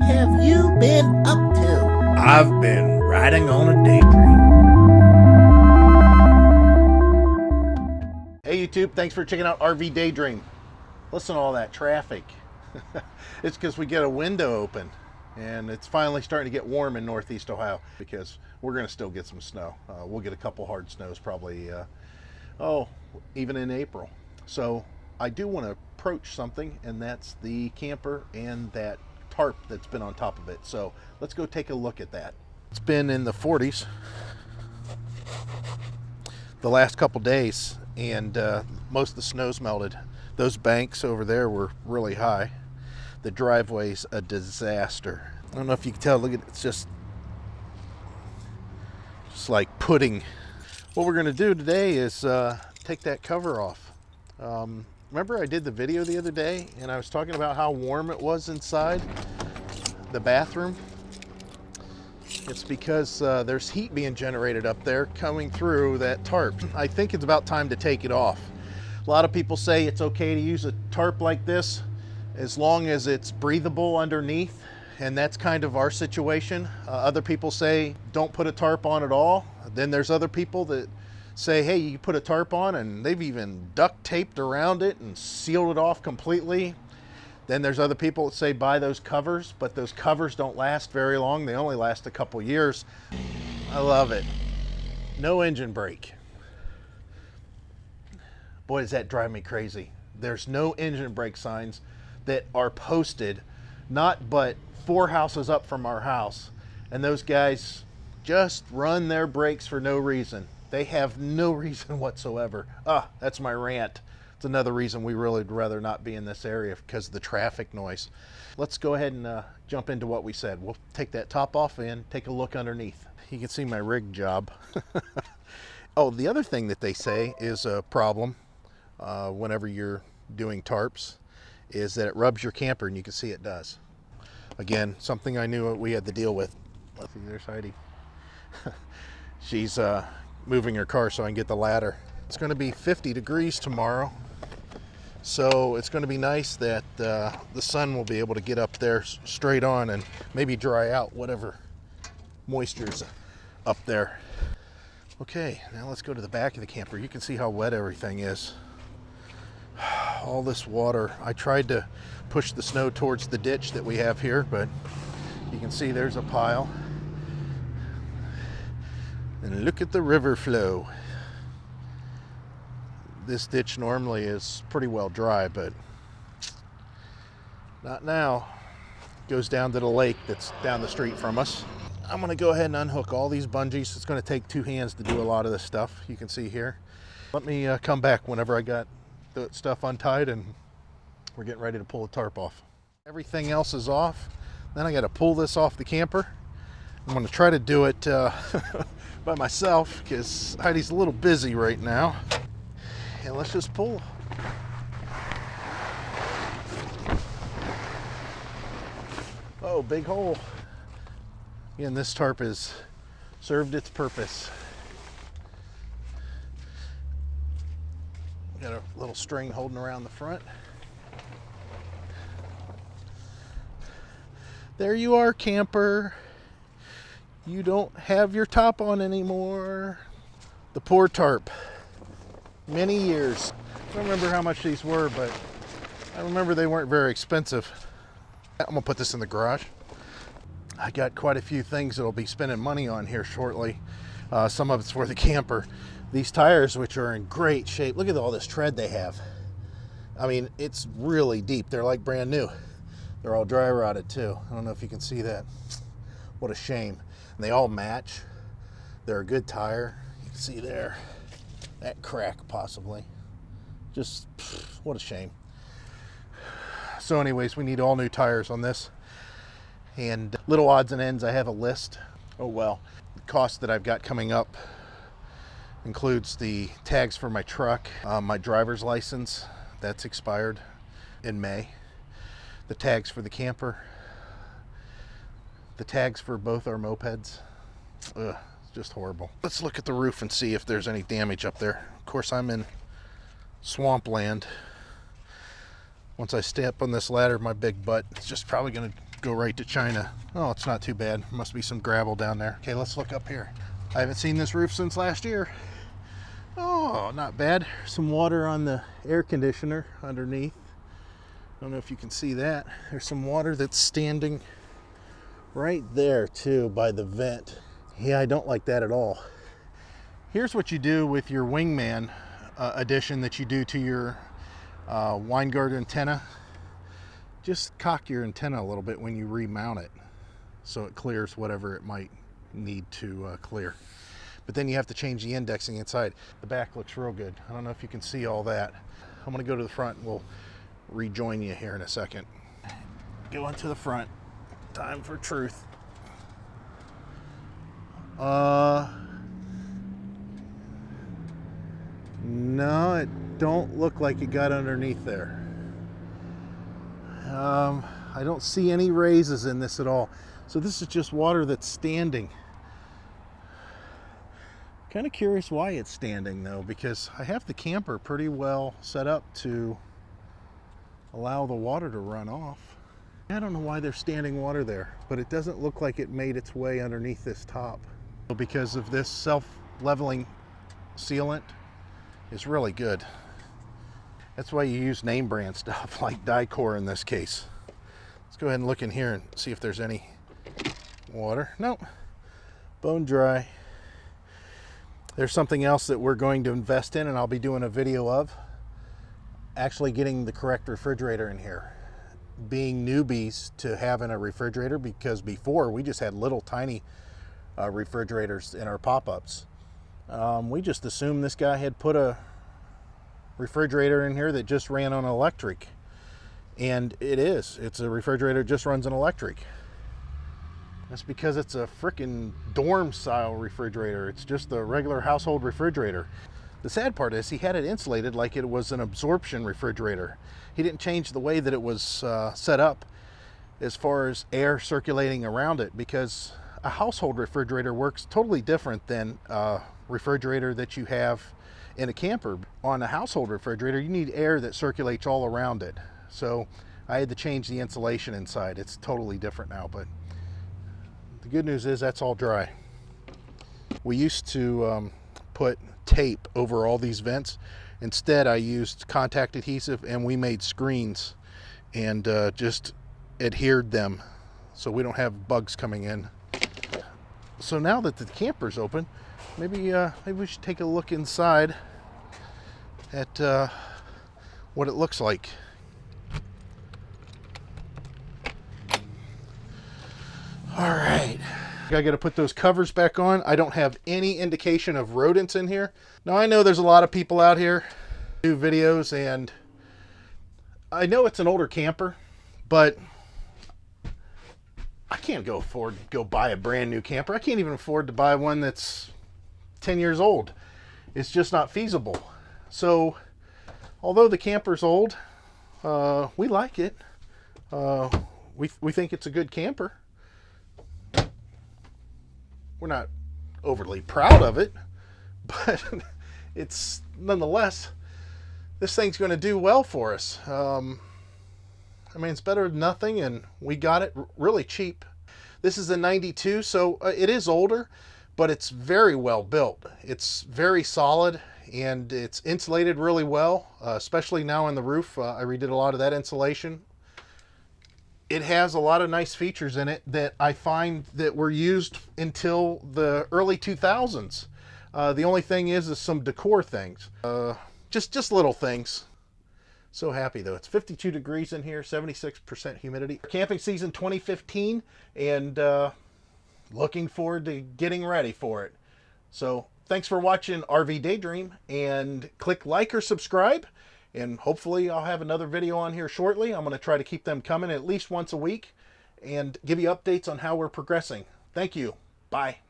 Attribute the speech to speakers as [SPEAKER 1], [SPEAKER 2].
[SPEAKER 1] have you been up to?
[SPEAKER 2] I've been riding on a daydream. Hey YouTube, thanks for checking out RV Daydream. Listen to all that traffic. It's because we get a window open and it's finally starting to get warm in Northeast Ohio because we're going to still get some snow. We'll get a couple hard snows probably, even in April. So I do want to approach something, and that's the camper and that tarp that's been on top of it. So let's go take a look at that. It's been in the 40s the last couple days, and most of the snow's melted. Those banks over there were really high. The driveway's a disaster. I don't know if you can tell, look at it, it's just like pudding. What we're gonna do today is take that cover off. Remember I did the video the other day and I was talking about how warm it was inside the bathroom? It's because there's heat being generated up there coming through that tarp. I think it's about time to take it off. A lot of people say it's okay to use a tarp like this as long as it's breathable underneath, and that's kind of our situation. Other people say don't put a tarp on at all. Then there's other people that say, hey, you put a tarp on, and they've even duct taped around it and sealed it off completely. Then there's other people that say buy those covers, but those covers don't last very long. They only last a couple years. I love it. No engine brake. Boy, does that drive me crazy. There's no engine brake signs that are posted, not but 4 houses up from our house. And those guys just run their brakes for no reason. They have no reason whatsoever. That's my rant. It's another reason we really would rather not be in this area, because of the traffic noise. Let's go ahead and jump into what we said. We'll take that top off and take a look underneath. You can see my rig job. Oh, the other thing that they say is a problem whenever you're doing tarps is that it rubs your camper, and you can see it does. Again, something I knew we had to deal with. Let's see, there's Heidi. She's moving her car so I can get the ladder. It's going to be 50 degrees tomorrow, so it's going to be nice that the sun will be able to get up there straight on and maybe dry out whatever moisture's up there. Okay, now let's go to the back of the camper. You can see how wet everything is. All this water. I tried to push the snow towards the ditch that we have here, but you can see there's a pile. And look at the river flow. This ditch normally is pretty well dry, but not now. It goes down to the lake that's down the street from us. I'm gonna go ahead and unhook all these bungees. It's gonna take 2 hands to do a lot of this stuff, you can see here. Let me come back whenever I got the stuff untied and we're getting ready to pull the tarp off. Everything else is off. Then I gotta pull this off the camper. I'm gonna try to do it by myself because Heidi's a little busy right now. And let's just pull. Oh, big hole. Again, this tarp has served its purpose. Got a little string holding around the front. There you are, camper. You don't have your top on anymore. The poor tarp. Many years. I don't remember how much these were, but I remember they weren't very expensive. I'm gonna put this in the garage. I got quite a few things that I'll be spending money on here shortly. Some of it's for the camper. These tires, which are in great shape. Look at all this tread they have. I mean, it's really deep. They're like brand new. They're all dry rotted too. I don't know if you can see that. What a shame. And they all match. They're a good tire. You can see there. That crack possibly. Just, what a shame. So anyways, we need all new tires on this. And little odds and ends, I have a list. Oh well. The cost that I've got coming up includes the tags for my truck, my driver's license, that's expired in May, the tags for the camper, the tags for both our mopeds. Ugh, it's just horrible. Let's look at the roof and see if there's any damage up there. Of course, I'm in swampland. Once I step on this ladder, my big butt is just probably going to go right to China. Oh, it's not too bad. Must be some gravel down there. Okay, let's look up here. I haven't seen this roof since last year. Oh, not bad. Some water on the air conditioner underneath. I don't know if you can see that. There's some water that's standing right there too by the vent. Yeah, I don't like that at all. Here's what you do with your wingman addition that you do to your wine guard antenna. Just cock your antenna a little bit when you remount it so it clears whatever it might need to clear. But then you have to change the indexing inside. The back looks real good. I don't know if you can see all that. I'm gonna go to the front and we'll rejoin you here in a second. Going to the front. Time for truth. No, it don't look like it got underneath there. I don't see any raises in this at all. So this is just water that's standing. Kind of curious why it's standing though, because I have the camper pretty well set up to allow the water to run off. I don't know why there's standing water there, but it doesn't look like it made its way underneath this top. Because of this self-leveling sealant, it's really good. That's why you use name brand stuff like Dicor in this case. Let's go ahead and look in here and see if there's any water. Nope, bone dry. There's something else that we're going to invest in and I'll be doing a video of. Actually getting the correct refrigerator in here. Being newbies to having a refrigerator, because before we just had little tiny refrigerators in our pop-ups. We just assumed this guy had put a refrigerator in here that just ran on electric, and it's a refrigerator that just runs on electric. That's because it's a freaking dorm style refrigerator. It's just a regular household refrigerator. The sad part is he had it insulated like it was an absorption refrigerator. He didn't change the way that it was set up as far as air circulating around it, because a household refrigerator works totally different than a refrigerator that you have in a camper. On a household refrigerator, you need air that circulates all around it. So I had to change the insulation inside. It's totally different now, but the good news is that's all dry. We used to put tape over all these vents. Instead, I used contact adhesive and we made screens and just adhered them so we don't have bugs coming in. So now that the camper's open, maybe we should take a look inside at what it looks like. All right, I got to put those covers back on. I don't have any indication of rodents in here. Now I know there's a lot of people out here who do videos, and I know it's an older camper, but I can't afford to go buy a brand new camper. I can't even afford to buy one that's 10 years old. It's just not feasible. So although the camper's old, we like it. We think it's a good camper. We're not overly proud of it, but it's nonetheless, this thing's going to do well for us. I mean, it's better than nothing, and we got it really cheap. This is a 92, so it is older, but it's very well built. It's very solid, and it's insulated really well, especially now on the roof. I redid a lot of that insulation. It has a lot of nice features in it that I find that were used until the early 2000s. The only thing is some decor things, just little things. So happy though. It's 52 degrees in here, 76% humidity. Camping season 2015, and looking forward to getting ready for it. So thanks for watching RV Daydream, and click like or subscribe. And hopefully I'll have another video on here shortly. I'm going to try to keep them coming at least once a week and give you updates on how we're progressing. Thank you. Bye.